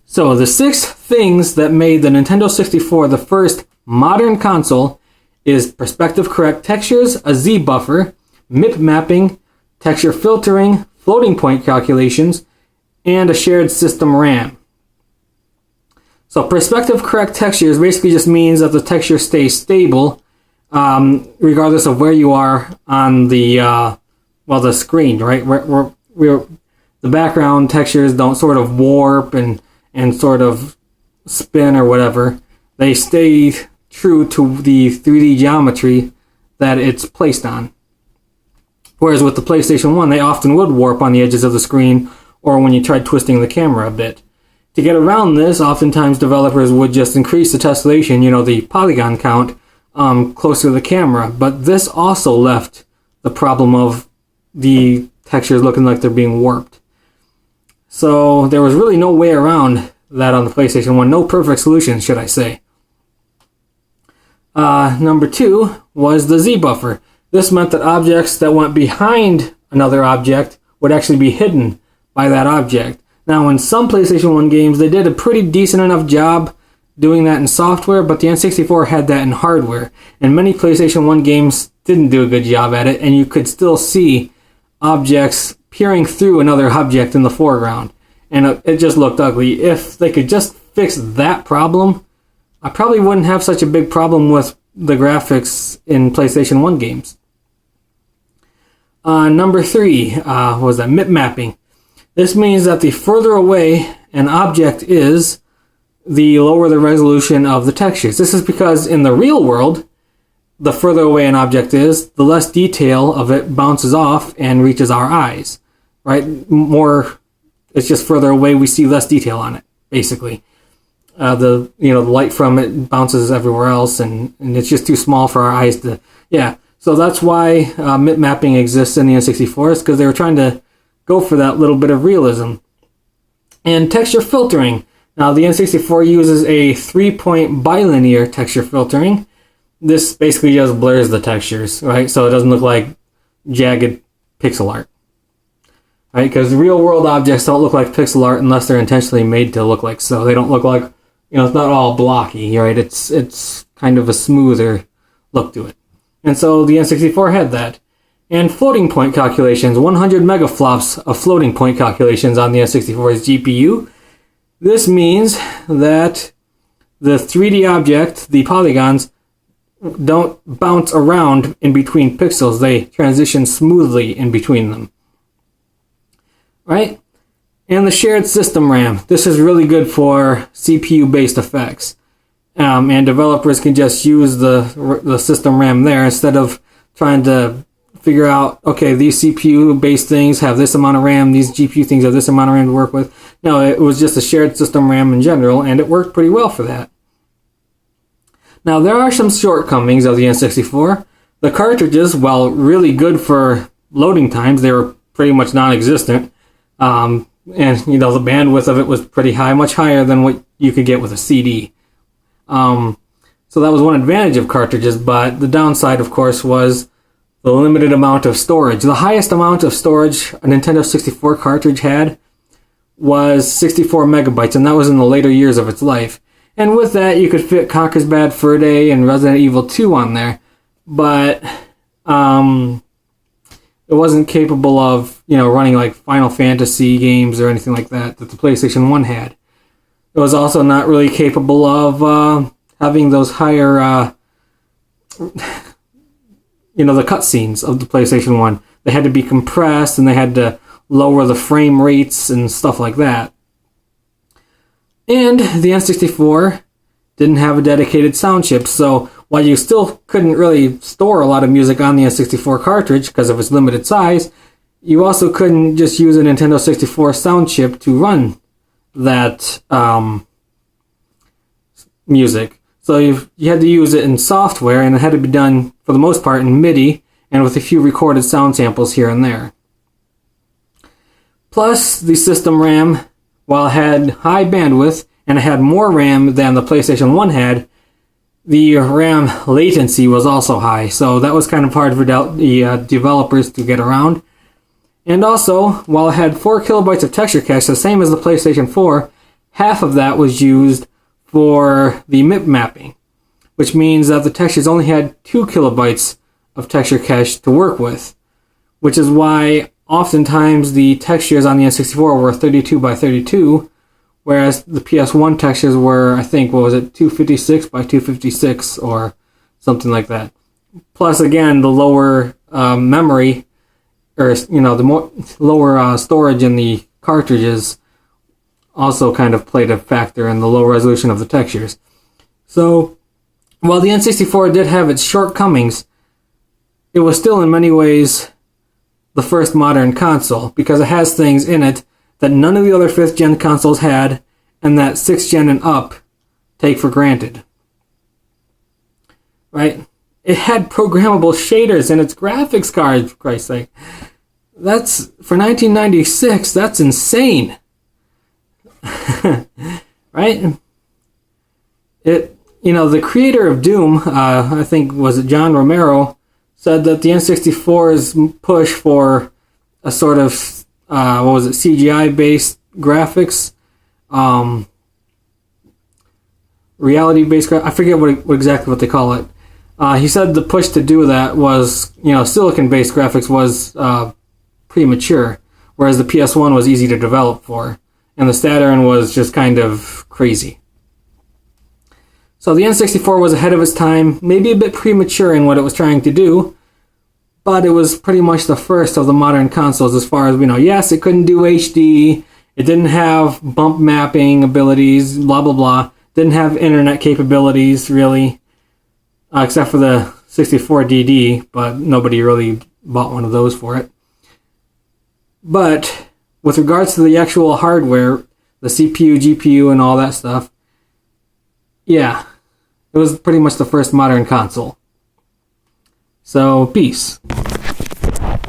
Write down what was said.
So the 6 things that made the Nintendo 64 the first modern console is perspective correct textures, a Z buffer, mip-mapping, texture filtering, floating point calculations, and a shared system RAM. So perspective correct textures basically just means that the texture stays stable regardless of where you are on the the screen, right? The background textures don't sort of warp and sort of spin or whatever. They stay true to the 3D geometry that it's placed on. Whereas with the PlayStation 1, they often would warp on the edges of the screen or when you tried twisting the camera a bit. To get around this, oftentimes developers would just increase the tessellation, the polygon count, closer to the camera. But this also left the problem of the textures looking like they're being warped. So there was really no way around that on the PlayStation 1. No perfect solution, should I say. Number 2 was the Z buffer. This meant that objects that went behind another object would actually be hidden by that object. Now, in some PlayStation 1 games, they did a pretty decent enough job doing that in software, but the N64 had that in hardware. And many PlayStation 1 games didn't do a good job at it, and you could still see objects peering through another object in the foreground. And it just looked ugly. If they could just fix that problem, I probably wouldn't have such a big problem with the graphics in PlayStation 1 games. Number 3 was that mip-mapping. This means that the further away an object is, the lower the resolution of the textures. This is because in the real world, the further away an object is, the less detail of it bounces off and reaches our eyes. Right? It's just further away, we see less detail on it, basically. The light from it bounces everywhere else, and it's just too small for our eyes to. Yeah, so that's why mip-mapping exists in the N64, is because they were trying to go for that little bit of realism. And texture filtering. Now, the N64 uses a 3-point bilinear texture filtering. This basically just blurs the textures, right? So it doesn't look like jagged pixel art. Right? Because real-world objects don't look like pixel art unless they're intentionally made to look like so. They don't look like, it's not all blocky, right? It's kind of a smoother look to it. And so the N64 had that. And floating point calculations, 100 megaflops of floating point calculations on the N64's GPU. This means that the 3D object, the polygons, don't bounce around in between pixels. They transition smoothly in between them. Right? And the shared system RAM. This is really good for CPU-based effects. And developers can just use the system RAM there instead of trying to figure out, okay, these CPU-based things have this amount of RAM, these GPU things have this amount of RAM to work with. No, it was just a shared system RAM in general, and it worked pretty well for that. Now, there are some shortcomings of the N64. The cartridges, while really good for loading times, they were pretty much non-existent. And, the bandwidth of it was pretty high, much higher than what you could get with a CD. So that was one advantage of cartridges, but the downside, of course, was the limited amount of storage. The highest amount of storage a Nintendo 64 cartridge had was 64 megabytes, and that was in the later years of its life. And with that, you could fit Conker's Bad Fur Day and Resident Evil 2 on there, but it wasn't capable of, running like Final Fantasy games or anything like that the PlayStation 1 had. It was also not really capable of having those higher the cutscenes of the PlayStation 1. They had to be compressed, and they had to lower the frame rates and stuff like that. And the N64 didn't have a dedicated sound chip, so while you still couldn't really store a lot of music on the N64 cartridge because of its limited size, you also couldn't just use a Nintendo 64 sound chip to run that music. So you had to use it in software, and it had to be done, for the most part, in MIDI, and with a few recorded sound samples here and there. Plus, the system RAM, while it had high bandwidth, and it had more RAM than the PlayStation 1 had, the RAM latency was also high, so that was kind of hard for the developers to get around. And also, while it had 4 kilobytes of texture cache, the same as the PlayStation 4, half of that was used for the mip-mapping, which means that the textures only had 2 kilobytes of texture cache to work with, which is why oftentimes the textures on the N64 were 32 by 32, whereas the PS1 textures were, I think, 256 by 256 or something like that. Plus, again, the lower memory, or the lower storage in the cartridges also kind of played a factor in the low resolution of the textures. So, while the N64 did have its shortcomings, it was still in many ways the first modern console, because it has things in it that none of the other 5th gen consoles had, and that 6th gen and up take for granted. Right? It had programmable shaders in its graphics card, for Christ's sake. That's, for 1996, that's insane. Right? The creator of Doom, I think, was it John Romero, said that the N64's push for a sort of, CGI-based graphics, reality-based graphics, I forget what exactly what they call it. He said the push to do that was, silicon-based graphics was premature, whereas the PS1 was easy to develop for, and the Saturn was just kind of crazy. So the N64 was ahead of its time, maybe a bit premature in what it was trying to do, but it was pretty much the first of the modern consoles as far as we know. Yes, it couldn't do HD, it didn't have bump mapping abilities, blah blah blah, didn't have internet capabilities really, except for the 64DD, but nobody really bought one of those for it. But with regards to the actual hardware, the CPU, GPU, and all that stuff, yeah, it was pretty much the first modern console. So, peace.